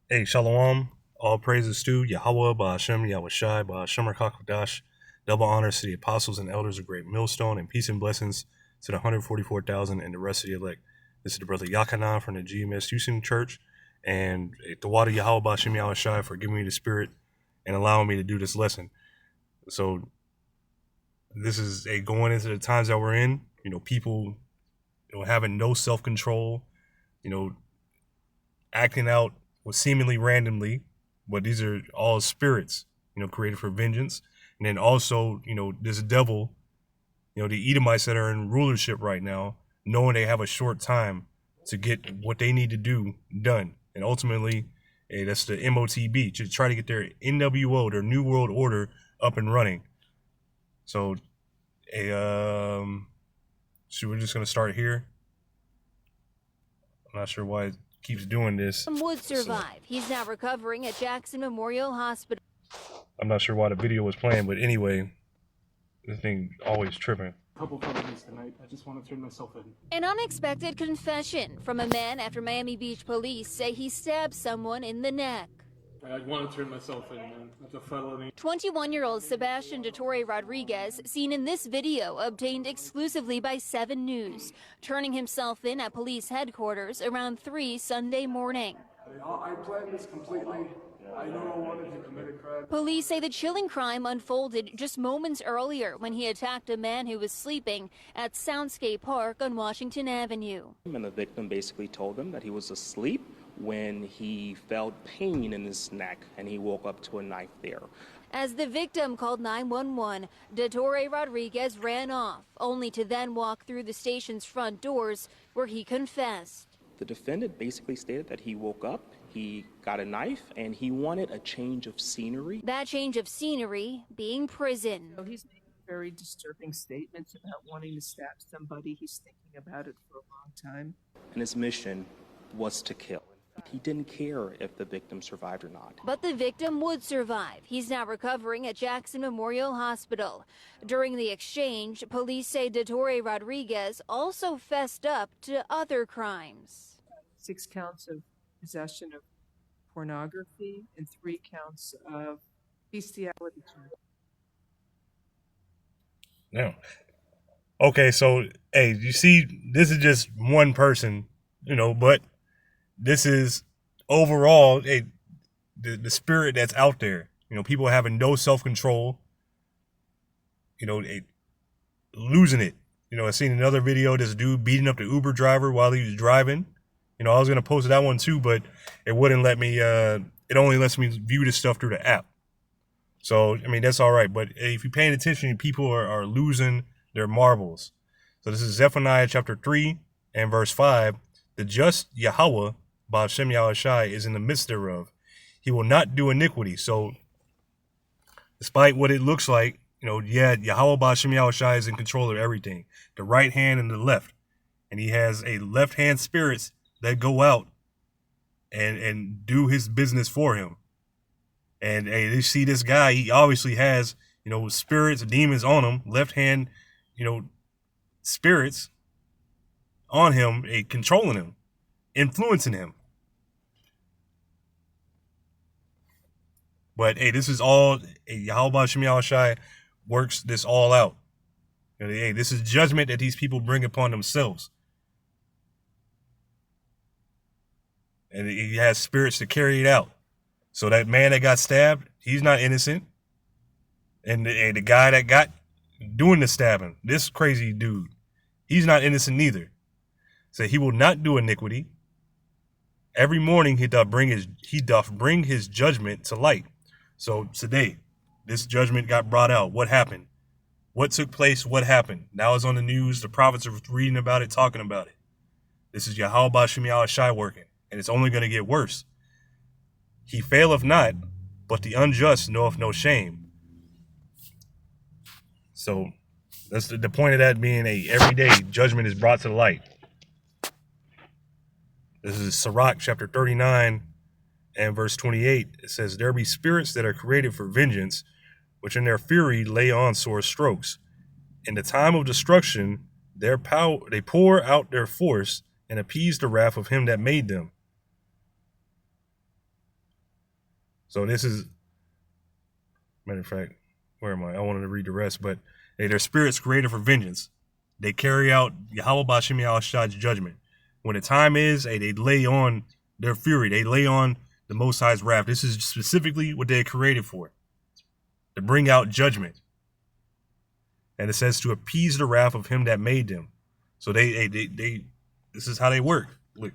Hey, Shalom. All praises to Yahweh, Ba'ashem, Yahushai, Ba'ashem Rakakadash. Double honors to the apostles and elders of Great Millstone, and peace and blessings to the 144,000 and the rest of the elect. This is the brother Yakanan from the GMS Houston Church, and the water Yahweh, Ba'ashem, Yahushai for giving me the spirit and allowing me to do this lesson. So this is a going into the times that we're in. People, having no self-control, acting out seemingly randomly, but these are all spirits, created for vengeance. And then also, this devil, the Edomites that are in rulership right now, knowing they have a short time to get what they need to do done. And ultimately, that's the MOTB, to try to get their NWO, their New World Order, up and running. So, so we're just going to start here. I'm not sure why it keeps doing this. Would survive. He's now recovering at Jackson Memorial Hospital. I'm not sure why the video was playing, but anyway, this thing always tripping. Couple felonies tonight. I just want to turn myself in. An unexpected confession from a man after Miami Beach police say he stabbed someone in the neck. I want to turn myself in, man. That's a felony. 21-year-old Sebastian DeTore Rodriguez, seen in this video obtained exclusively by 7 News, turning himself in at police headquarters around 3 Sunday morning. I planned this completely. I know I wanted to commit a crime. Police say the chilling crime unfolded just moments earlier when he attacked a man who was sleeping at Soundscape Park on Washington Avenue. And the victim basically told him that he was asleep when he felt pain in his neck and he woke up to a knife there. As the victim called 911, DeTore Rodriguez ran off, only to then walk through the station's front doors where he confessed. The defendant basically stated that he woke up, he got a knife, and he wanted a change of scenery. That change of scenery being prison. So he's making very disturbing statements about wanting to stab somebody. He's thinking about it for a long time. And his mission was to kill. He didn't care if the victim survived or not. But the victim would survive. He's now recovering at Jackson Memorial Hospital. During the exchange, police say DeTore Rodriguez also fessed up to other crimes. 6 counts of possession of pornography and 3 counts of bestiality. Yeah. Okay, so, hey, you see, this is just one person, but this is overall the spirit that's out there. People having no self-control, losing it. I seen another video, this dude beating up the Uber driver while he was driving. I was going to post that one too, but it wouldn't let me, it only lets me view this stuff through the app. So, that's all right. But if you're paying attention, people are losing their marbles. So this is Zephaniah chapter 3 and verse 5. The just Yahweh, Ba'ashem Yahushai, is in the midst thereof. He will not do iniquity. So despite what it looks like, Yahweh Ba'ashem Yahushai is in control of everything. The right hand and the left. And he has a left hand spirits that go out and do his business for him. And hey, you see this guy, he obviously has, spirits, demons on him, left hand, spirits on him, controlling him, influencing him. But hey, this is all, Yahweh Ba'ashem Yahushai works this all out. Hey, this is judgment that these people bring upon themselves. And he has spirits to carry it out. So that man that got stabbed, he's not innocent. And the guy that got doing the stabbing, this crazy dude, he's not innocent neither. So he will not do iniquity. Every morning he doth bring his judgment to light. So today, this judgment got brought out. What happened? What took place? What happened? Now it's on the news. The prophets are reading about it, talking about it. This is Yahweh Ba'ashem Yahushai working. And it's only going to get worse. He faileth not, but the unjust knoweth no shame. So that's the point of that being everyday judgment is brought to the light. This is Sirach chapter 39 and verse 28. It says, there be spirits that are created for vengeance, which in their fury lay on sore strokes. In the time of destruction, their power they pour out their force and appease the wrath of him that made them. So this is, matter of fact, where am I? I wanted to read the rest, but hey, their spirits created for vengeance. They carry out Yahweh Bashim Yahushai's judgment. When the time is, hey, they lay on their fury. They lay on the Most High's wrath. This is specifically what they're created for, to bring out judgment. And it says to appease the wrath of him that made them. So they this is how they work. Look.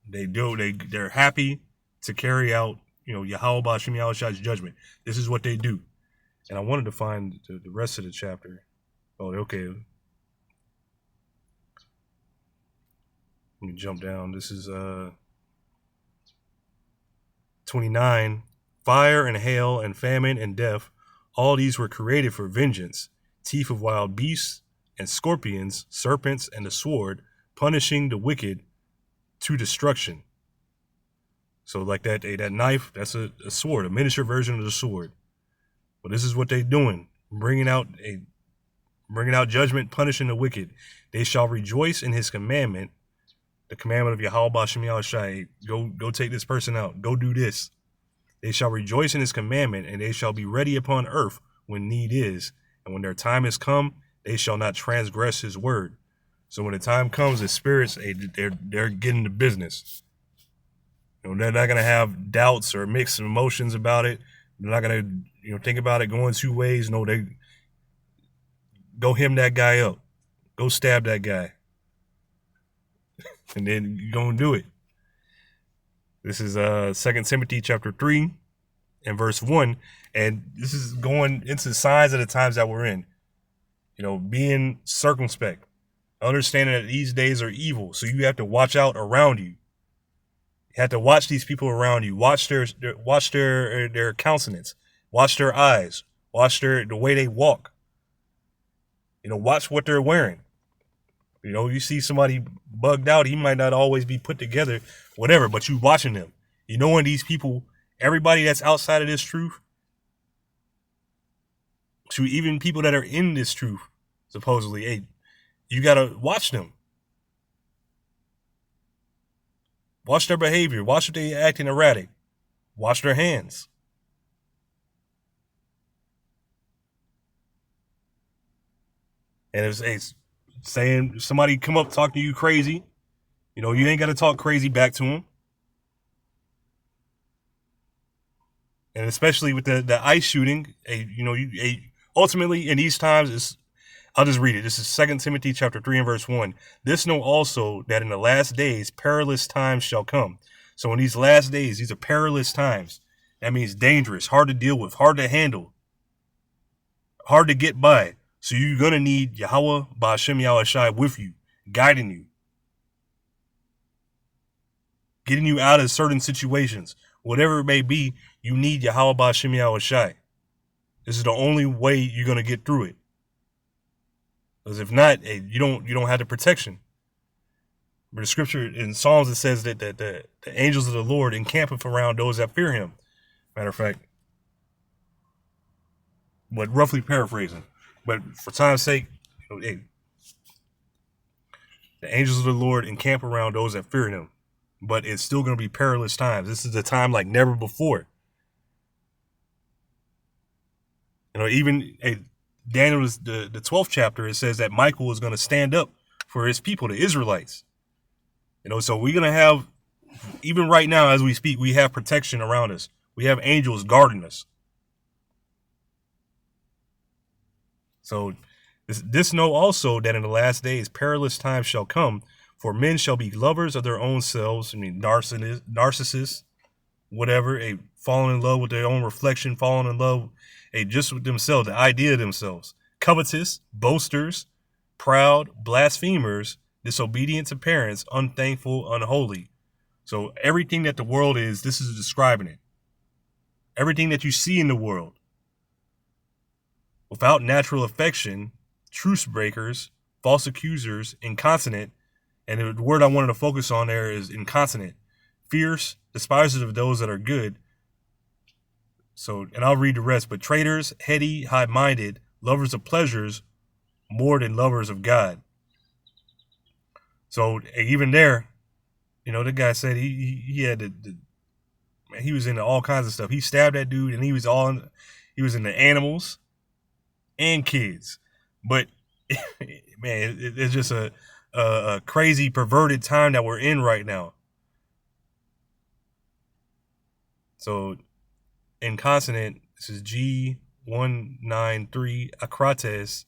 They're happy to carry out, Yahweh Bashim Yahushai's judgment. This is what they do. And I wanted to find the rest of the chapter. Oh, okay. Let me jump down. This is 29. Fire and hail and famine and death, all these were created for vengeance. Teeth of wild beasts and scorpions, serpents and the sword, punishing the wicked to destruction. So like that knife, that's a sword, a miniature version of the sword. But this is what they're doing, bringing out judgment, punishing the wicked. They shall rejoice in his commandment, the commandment of Yahweh Bashim Yahushai. Go take this person out. Go do this. They shall rejoice in his commandment, and they shall be ready upon earth when need is. And when their time is come, they shall not transgress his word. So when the time comes, the spirits, they're getting to business. They're not going to have doubts or mixed emotions about it. They're not going to, think about it going two ways. No, they go hem that guy up. Go stab that guy. And then you're going to do it. This is 2 Timothy chapter 3 and verse 1. And this is going into signs of the times that we're in. Being circumspect. Understanding that these days are evil. So you have to watch out around you. You have to watch these people around you. Watch their countenance. Watch their eyes. Watch the way they walk. Watch what they're wearing. You see somebody bugged out, he might not always be put together, whatever, but you watching them. When these people, everybody that's outside of this truth, to even people that are in this truth, supposedly, hey, you got to watch them. Watch their behavior. Watch if they acting erratic. Watch their hands. And it's saying somebody come up talk to you crazy, you ain't got to talk crazy back to them. And especially with the ICE shooting, ultimately in these times, I'll just read it. This is 2 Timothy chapter 3 and verse 1. This know also that in the last days perilous times shall come. So in these last days, these are perilous times. That means dangerous, hard to deal with, hard to handle, hard to get by. So you're going to need Yahweh Ba'ashem Yahushai with you, guiding you, getting you out of certain situations. Whatever it may be, you need Yahweh Ba'ashem Yahushai. This is the only way you're going to get through it. Because if not, you don't have the protection. But the scripture in Psalms, it says that the angels of the Lord encampeth around those that fear him. Matter of fact, but roughly paraphrasing. But for time's sake, the angels of the Lord encamp around those that fear him. But it's still going to be perilous times. This is a time like never before. Even Daniel, the 12th chapter, it says that Michael is going to stand up for his people, the Israelites. So we're going to have, even right now as we speak, we have protection around us. We have angels guarding us. So this know also that in the last days perilous times shall come, for men shall be lovers of their own selves. Narcissists, whatever, falling in love with their own reflection, falling in love just with themselves, the idea of themselves. Covetous, boasters, proud, blasphemers, disobedient to parents, unthankful, unholy. So everything that the world is, this is describing it. Everything that you see in the world. Without natural affection, truce breakers, false accusers, incontinent, and the word I wanted to focus on there is incontinent, fierce, despisers of those that are good. So, and I'll read the rest, but traitors, heady, high-minded, lovers of pleasures more than lovers of God. So even there, You know, the guy said he had man, he was into all kinds of stuff. He stabbed that dude, and he was into animals and kids. But man, it's just a crazy, perverted time that we're in right now. So, Incontinent, this is G193 Acrates,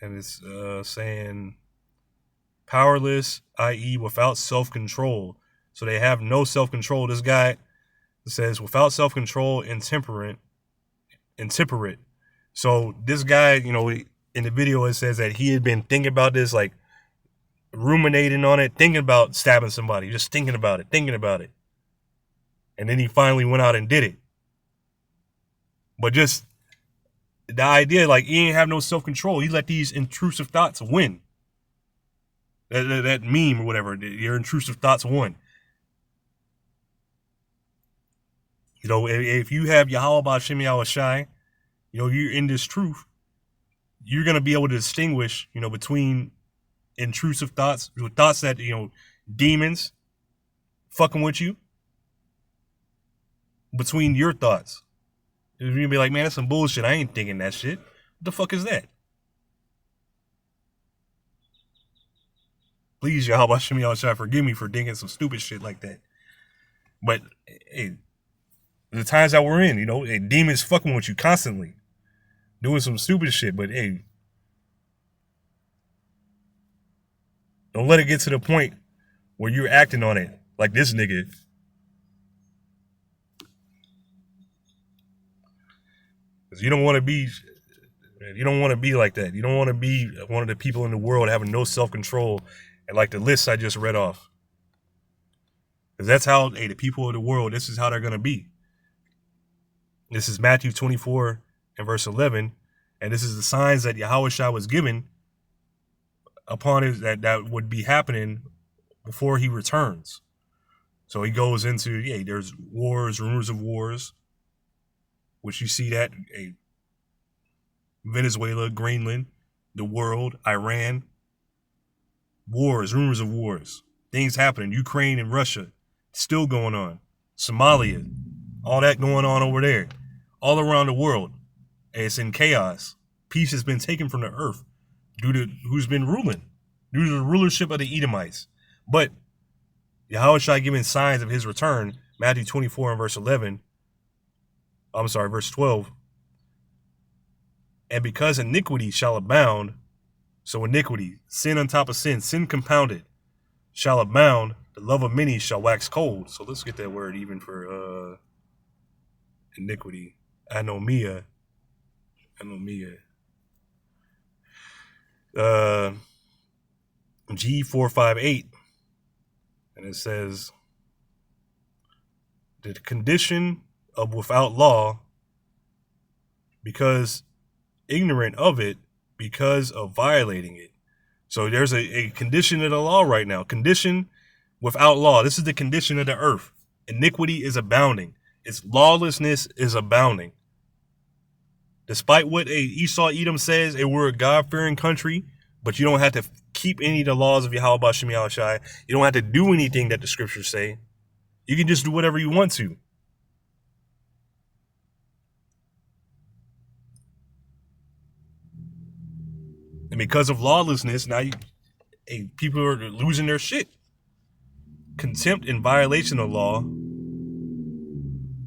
and it's saying powerless, i.e., without self-control. So they have no self-control. This guy says without self-control, intemperate. So this guy, you know, in the video it says that he had been thinking about this, like ruminating on it, thinking about stabbing somebody, just thinking about it. And then he finally went out and did it. But just the idea, like, he ain't have no self-control. He let these intrusive thoughts win. That meme or whatever, your intrusive thoughts won. You know, if you have Yahweh B'Shem Yahweh Shai, you know, you're in this truth, you're going to be able to distinguish, you know, between intrusive thoughts, thoughts that, you know, demons fucking with you, between your thoughts. You're going to be like, man, that's some bullshit. I ain't thinking that shit. What the fuck is that? Please, Yahweh Shem Yahweh Shai, forgive me for thinking some stupid shit like that. But, hey, the times that we're in, you know, demons fucking with you constantly, doing some stupid shit. But, hey, don't let it get to the point where you're acting on it like this nigga. Because you don't want to be like that. You don't want to be one of the people in the world having no self-control, and like the list I just read off. Because that's how, hey, the people of the world, this is how they're going to be. This is Matthew 24 and verse 11. And this is the signs that Yahweh Shai was given upon it that would be happening before he returns. So he goes into, yeah, there's wars, rumors of wars, which you see that, Venezuela, Greenland, the world, Iran, wars, rumors of wars, things happening, Ukraine and Russia, still going on, Somalia, all that going on over there, all around the world. And it's in chaos. Peace has been taken from the earth due to who's been ruling, due to the rulership of the Edomites. But Yahweh Shai giving signs of his return, Matthew 24 and verse 12. And because iniquity shall abound, so iniquity, sin on top of sin compounded, shall abound, the love of many shall wax cold. So let's get that word even for iniquity. Anomia. G458. And it says, the condition of without law, because ignorant of it, because of violating it. So there's a condition of the law right now. Condition without law. This is the condition of the earth. Iniquity is abounding. Its lawlessness is abounding. Despite what Esau Edom says, we're a God-fearing country, but you don't have to keep any of the laws of Yahweh B'Shem Yahweh Shai. You don't have to do anything that the scriptures say. You can just do whatever you want to. And because of lawlessness, now people are losing their shit. Contempt and violation of law,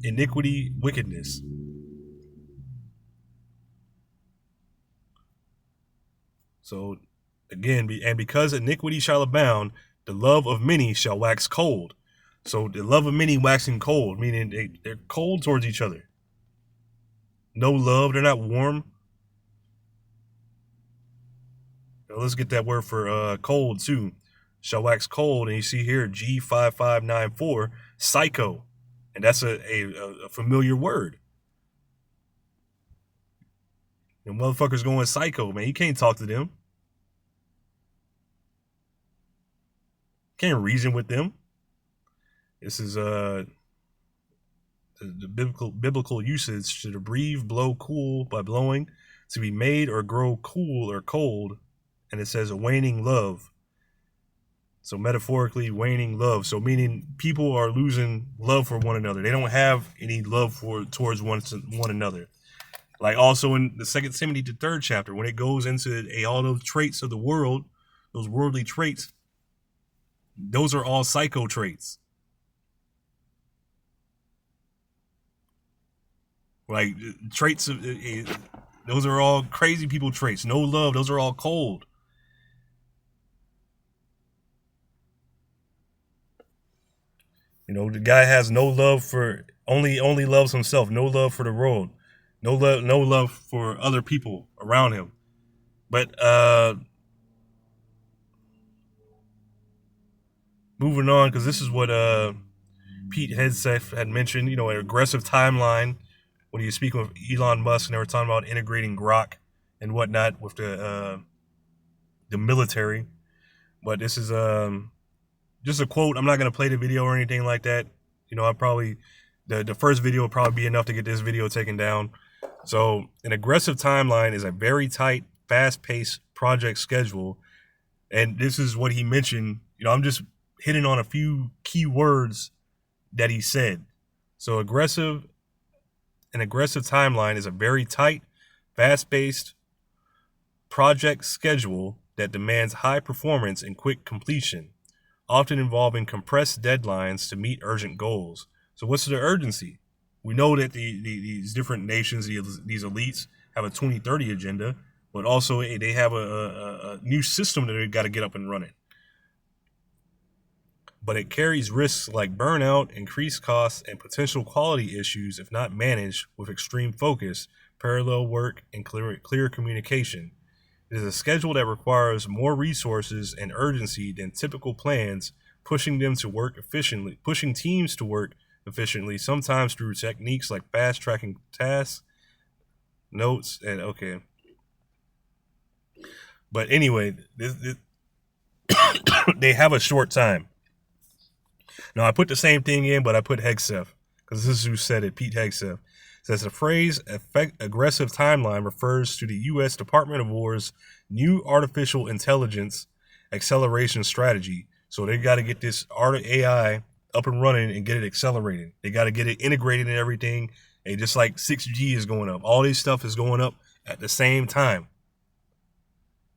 iniquity, wickedness. So, again, and because iniquity shall abound, the love of many shall wax cold. So the love of many waxing cold, meaning they're cold towards each other. No love, they're not warm. Now let's get that word for cold too. Shall wax cold, and you see here G5594, psycho. And that's a familiar word. The motherfuckers going psycho, man. You can't talk to them. Can't reason with them. This is the biblical usage: to breathe, blow, cool by blowing, to be made or grow cool or cold. And it says a waning love. So metaphorically, waning love. So meaning people are losing love for one another. They don't have any love towards one another. Like also in the 2 Timothy, the 3rd chapter, when it goes into all those traits of the world, those worldly traits, those are all psycho traits. Like traits of those are all crazy people traits. No love, those are all cold. You know, the guy has no love for only loves himself, no love for the world, no love for other people around him. But moving on, because this is what Pete Hegseth had mentioned, you know, an aggressive timeline when he was speaking with Elon Musk and they were talking about integrating Grok and whatnot with the military. But this is just a quote. I'm not going to play the video or anything like that. You know, I probably, the first video will probably be enough to get this video taken down. So an aggressive timeline is a very tight, fast-paced project schedule. And this is what he mentioned. You know, I'm just hitting on a few key words that he said. So an aggressive timeline is a very tight, fast-paced project schedule that demands high performance and quick completion, often involving compressed deadlines to meet urgent goals. So what's the urgency? We know that these different nations, these elites, have a 2030 agenda, but also they have a new system that they've got to get up and running. But it carries risks like burnout, increased costs, and potential quality issues if not managed with extreme focus, parallel work, and clear communication. It is a schedule that requires more resources and urgency than typical plans, pushing teams to work efficiently, sometimes through techniques like fast tracking tasks, notes, and okay. But anyway, they have a short time. Now, I put the same thing in, but I put Hegseth, because this is who said it, Pete Hegseth. Says the phrase aggressive timeline refers to the U.S. Department of War's new artificial intelligence acceleration strategy. So they got to get this AI up and running and get it accelerated. They got to get it integrated and everything. And just like 6G is going up, all this stuff is going up at the same time.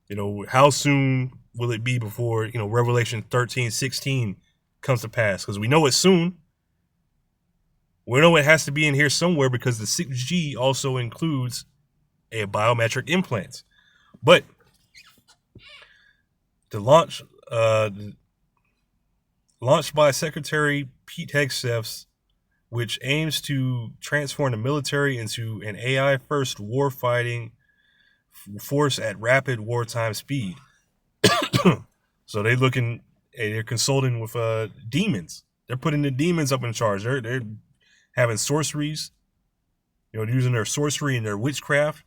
You know, how soon will it be before, you know, Revelation 13:16 comes to pass? Because we know it's soon. We know it has to be in here somewhere because the 6G also includes a biometric implants. But the launched by Secretary Pete Hegseth, which aims to transform the military into an AI-first war-fighting force at rapid wartime speed. So they're consulting with demons. They're putting the demons up in charge. They're having sorceries, you know, using their sorcery and their witchcraft,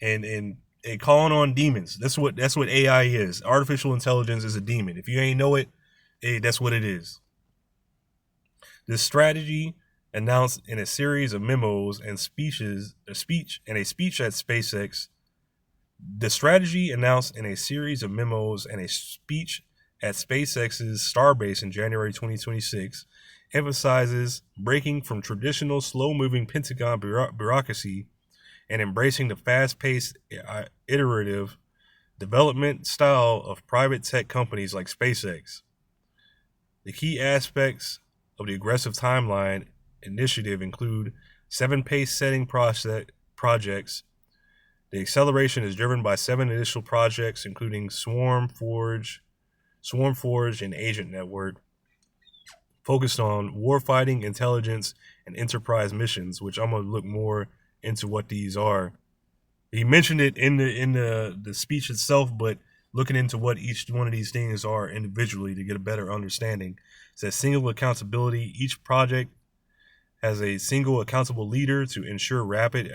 and calling on demons. That's what AI is. Artificial intelligence is a demon. If you ain't know it, hey, that's what it is. This strategy, announced in a series of memos and speeches, a speech at SpaceX. The strategy announced in a series of memos and a speech at SpaceX's Starbase in January 2026 emphasizes breaking from traditional slow-moving Pentagon bureaucracy and embracing the fast-paced, iterative development style of private tech companies like SpaceX. The key aspects of the aggressive timeline initiative include 7 pace-setting projects. The acceleration is driven by 7 initial projects, including Swarm Forge, and Agent Network, focused on warfighting, intelligence, and enterprise missions, which I'm going to look more into what these are. He mentioned it in the speech itself, but looking into what each one of these things are individually to get a better understanding. It says single accountability. Each project has a single accountable leader to ensure rapid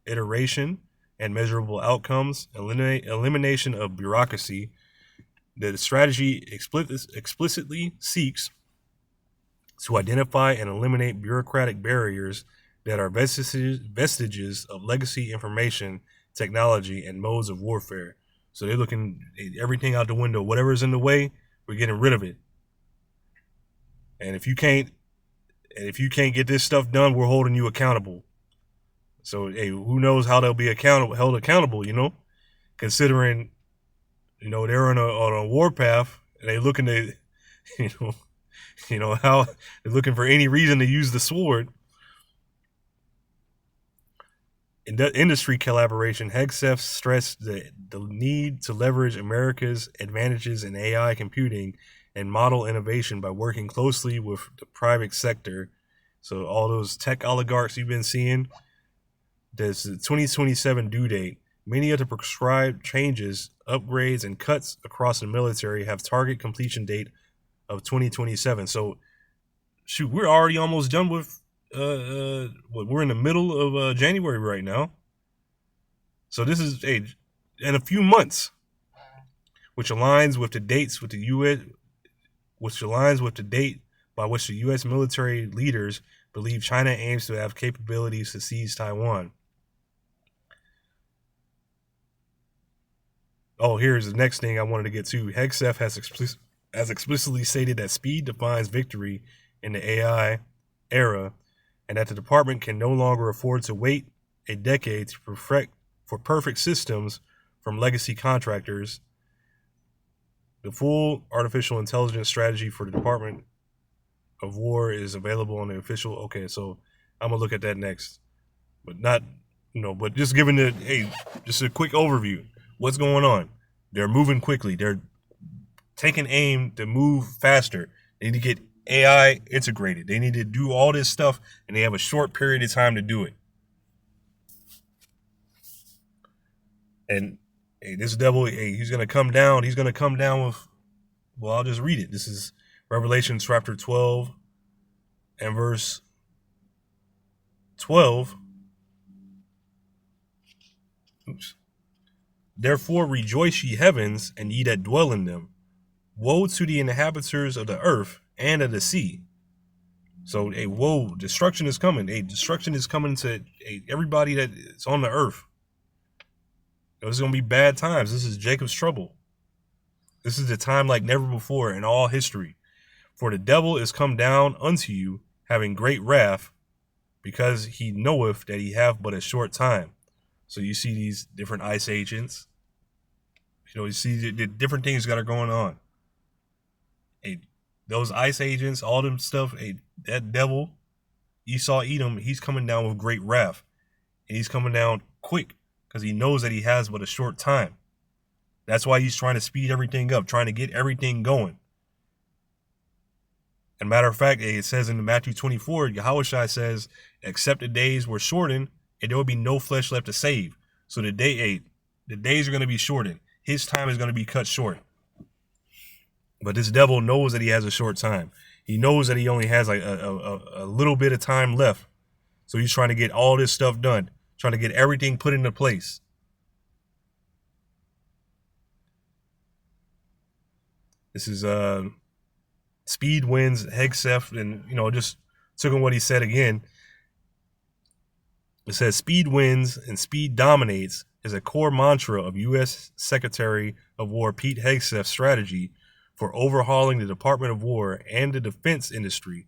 iteration and measurable outcomes, elimination of bureaucracy. The strategy explicitly seeks to identify and eliminate bureaucratic barriers that are vestiges of legacy information, technology, and modes of warfare. So they're looking everything out the window. Whatever's in the way, We're getting rid of it. And if you can't get this stuff done, we're holding you accountable. So hey, who knows how they'll be held accountable, considering, they're on a warpath and they looking to, you know, how they're looking for any reason to use the sword. In the industry collaboration, Hegseth stressed the need to leverage America's advantages in AI computing and model innovation by working closely with the private sector. So all those tech oligarchs you've been seeing, there's the 2027 due date. Many of the prescribed changes, upgrades, and cuts across the military have target completion date of 2027. So, shoot, we're already almost done with. We're in the middle of January right now. So this is in a few months, which aligns with the dates with the U.S. Which aligns with the date by which the U.S. military leaders believe China aims to have capabilities to seize Taiwan. Oh, here's the next thing I wanted to get to. Hegseth has explicitly stated that speed defines victory in the AI era, and that the department can no longer afford to wait a decade to perfect systems from legacy contractors. The full artificial intelligence strategy for the Department of War is available on the official. Okay, so I'm gonna look at that next, but not, but just giving just a quick overview. What's going on? They're moving quickly. They're taking aim to move faster. They need to get AI integrated. They need to do all this stuff, and they have a short period of time to do it. And this devil, he's going to come down. He's going to come down with, well, I'll just read it. This is Revelation chapter 12 and verse 12. Oops. Therefore rejoice, ye heavens, and ye that dwell in them. Woe to the inhabitants of the earth and of the sea. So, woe, destruction is coming. Destruction is coming to everybody that is on the earth. This is going to be bad times. This is Jacob's trouble. This is the time like never before in all history. For the devil is come down unto you, having great wrath, because he knoweth that he hath but a short time. So you see these different ice agents. You see the different things that are going on. Those ice agents, all them stuff, that devil, Esau Edom, he's coming down with great wrath. And he's coming down quick because he knows that he has but a short time. That's why he's trying to speed everything up, trying to get everything going. And matter of fact, it says in Matthew 24, Yahushua says, except the days were shortened, and there will be no flesh left to save. So the days are going to be shortened. His time is going to be cut short. But this devil knows that he has a short time. He knows that he only has like a little bit of time left. So he's trying to get all this stuff done, trying to get everything put into place. This is Speed wins, Hegseth, and just took on what he said again. It says speed wins and speed dominates is a core mantra of U.S. Secretary of War Pete Hegseth's strategy for overhauling the Department of War and the defense industry.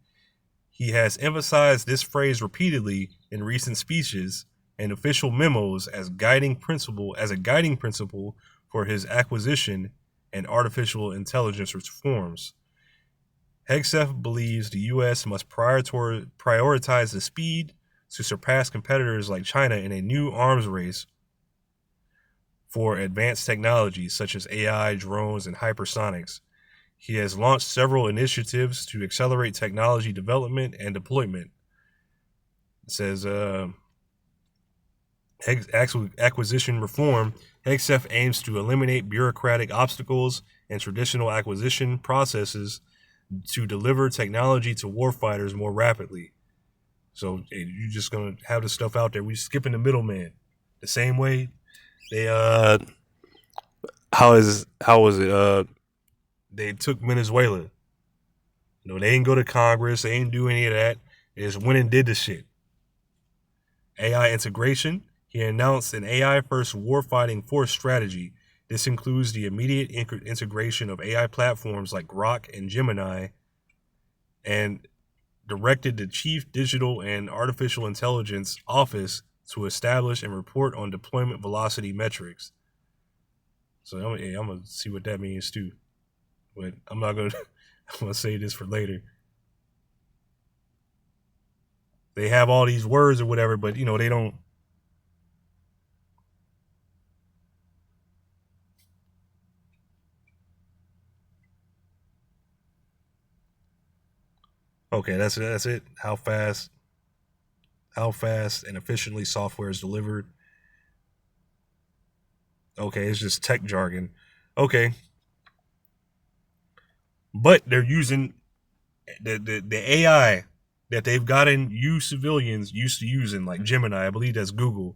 He has emphasized this phrase repeatedly in recent speeches and official memos as a guiding principle for his acquisition and artificial intelligence reforms. Hegseth believes the U.S. must prioritize the speed to surpass competitors like China in a new arms race for advanced technologies such as AI, drones, and hypersonics. He has launched several initiatives to accelerate technology development and deployment. It says acquisition reform. Hegseth aims to eliminate bureaucratic obstacles and traditional acquisition processes to deliver technology to warfighters more rapidly. So you're just going to have the stuff out there. We're skipping the middleman. The same way they how was it they took Venezuela. They didn't go to Congress, they didn't do any of that. They just went and did the shit. AI integration. He announced an AI first warfighting force strategy. This includes the immediate integration of AI platforms like Grok and Gemini, and directed the Chief Digital and Artificial Intelligence Office to establish and report on deployment velocity metrics. So I'm gonna see what that means too, but I'm not gonna. I'm gonna say this for later. They have all these words or whatever, but they don't. Okay, that's it. How fast and efficiently software is delivered. Okay, it's just tech jargon. Okay, but they're using the AI that they've gotten you civilians used to using, like Gemini. I believe that's Google.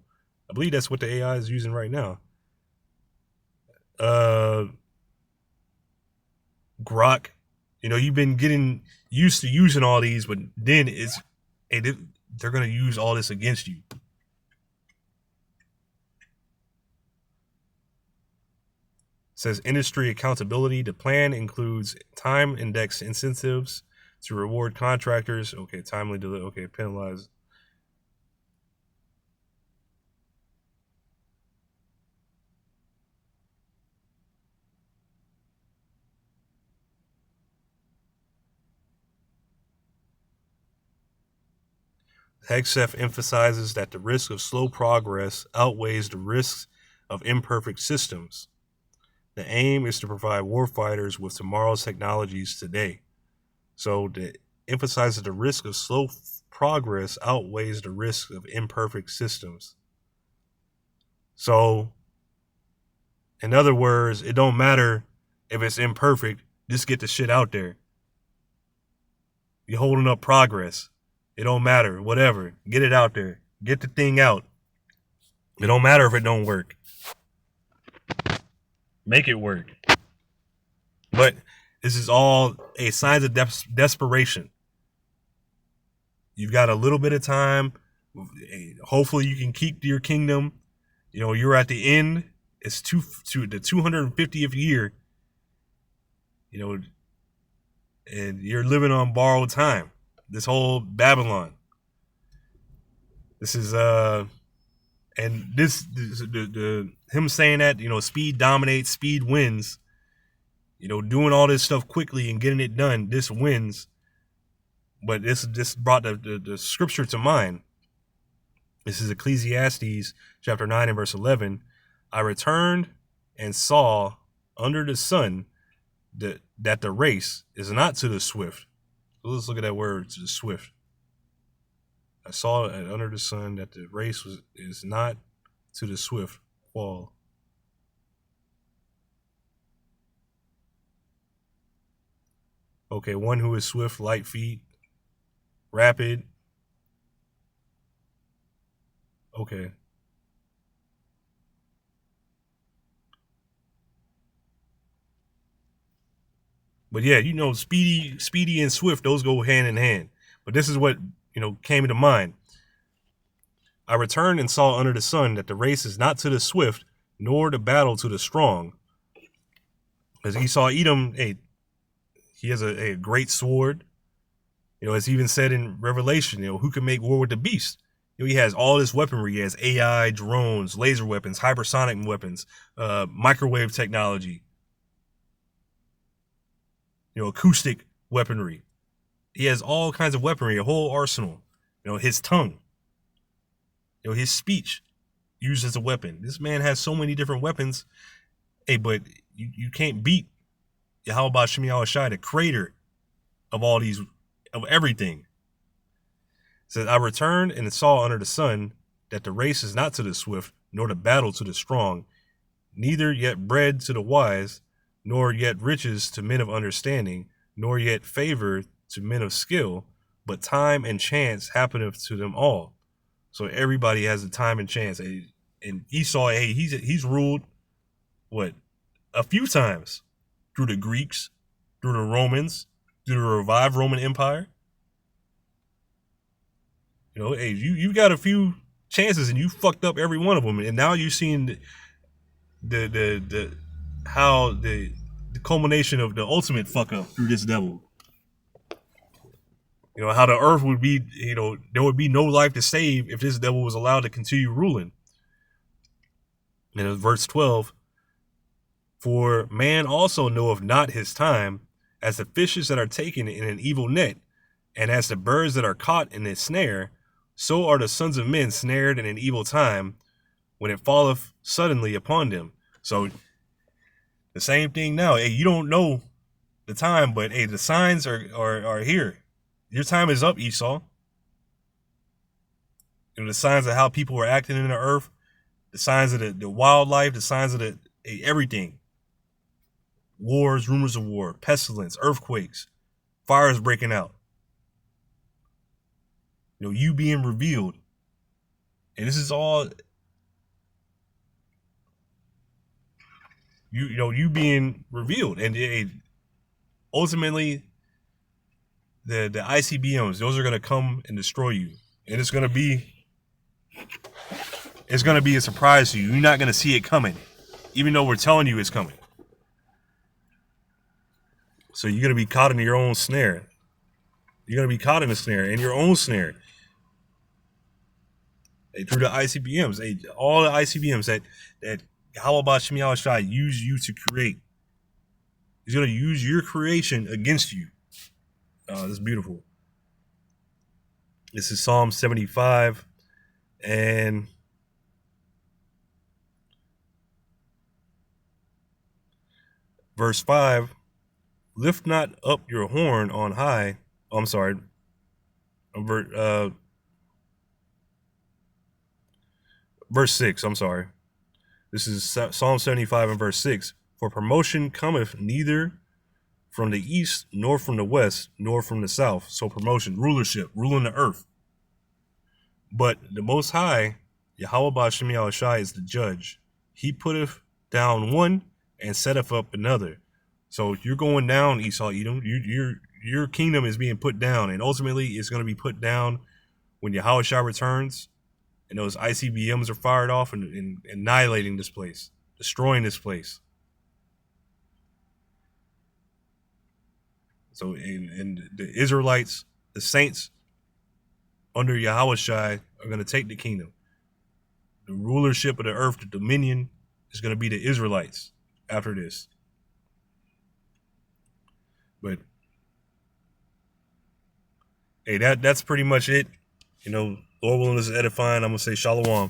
I believe that's what the AI is using right now. Grok. You've been getting used to using all these, but then they're gonna use all this against you. Says industry accountability. The plan includes time index incentives to reward contractors. Okay, timely delivery. Okay, penalize. HEGSEF emphasizes that the risk of slow progress outweighs the risks of imperfect systems. The aim is to provide warfighters with tomorrow's technologies today. So the emphasizes the risk of slow progress outweighs the risk of imperfect systems. So, in other words, it don't matter if it's imperfect, just get the shit out there. You're holding up progress. It don't matter, whatever. Get it out there. Get the thing out. It don't matter if it don't work. Make it work. But this is all a signs of desperation. You've got a little bit of time. Hopefully you can keep your kingdom. You're at the end. It's to the 250th year. And you're living on borrowed time. This whole Babylon. This is and this the him saying that speed dominates, speed wins. Doing all this stuff quickly and getting it done, this wins. But this brought the scripture to mind. This is Ecclesiastes chapter 9 and verse 11. I returned and saw under the sun that the race is not to the swift. So let's look at that word, to the swift. I saw under the sun that the race is not to the swift. Fall. Okay, one who is swift, light feet, rapid. Okay. But yeah, speedy and swift, those go hand in hand. But this is what, came to mind. I returned and saw under the sun that the race is not to the swift, nor the battle to the strong. As Esau Edom, he has a great sword. It's even said in Revelation, who can make war with the beast? He has all this weaponry. He has AI, drones, laser weapons, hypersonic weapons, microwave technology, acoustic weaponry. He has all kinds of weaponry, a whole arsenal. His tongue, his speech used as a weapon. This man has so many different weapons. But you can't beat Yahweh Shem Yahushai, the creator of all these, of everything. It says, I returned and saw under the sun that the race is not to the swift, nor the battle to the strong, neither yet bread to the wise, nor yet riches to men of understanding, nor yet favor to men of skill, but time and chance happeneth to them all. So everybody has a time and chance. And Esau, he's ruled a few times through the Greeks, through the Romans, through the revived Roman Empire. You got a few chances and you fucked up every one of them. And now you're seeing the how the culmination of the ultimate fuck up through this devil. You know, how the earth would be, you know, there would be no life to save if this devil was allowed to continue ruling. And in verse 12, for man also knoweth not his time, as the fishes that are taken in an evil net, and as the birds that are caught in a snare, so are the sons of men snared in an evil time, when it falleth suddenly upon them. So the same thing now. Hey, you don't know the time, but hey, the signs are here. Your time is up, Esau. You know, the signs of how people are acting in the earth, the signs of the wildlife, the signs of the everything. Wars, rumors of war, pestilence, earthquakes, fires breaking out. You know, you being revealed. And this is all you being revealed. And ultimately the ICBMs, those are gonna come and destroy you. And it's gonna be a surprise to you. You're not gonna see it coming, even though we're telling you it's coming. So you're gonna be caught in your own snare. You're gonna be caught in a snare, in your own snare. Through the ICBMs, all the ICBMs that Yahweh Shem Shai use you to create. He's gonna use your creation against you. This is beautiful. This is Psalm 75 and verse 5. Lift not up your horn on high. Oh, I'm sorry. Verse 6. I'm sorry. This is Psalm 75 and verse 6. For promotion cometh neither from the east, nor from the west, nor from the south. So promotion, rulership, ruling the earth. But the Most High, Yahweh Shem Shai, is the judge. He putteth down one and setteth up another. So you're going down, Esau, Edom. Your kingdom is being put down, and ultimately it's going to be put down when Yahweh Shai returns, and those ICBMs are fired off and annihilating this place, destroying this place. So, and the Israelites, the saints under Yahweh Shai, are going to take the kingdom. The rulership of the earth, the dominion, is going to be the Israelites after this. But hey, that's pretty much it. You know, Lord willing, this is edifying. I'm going to say shalom.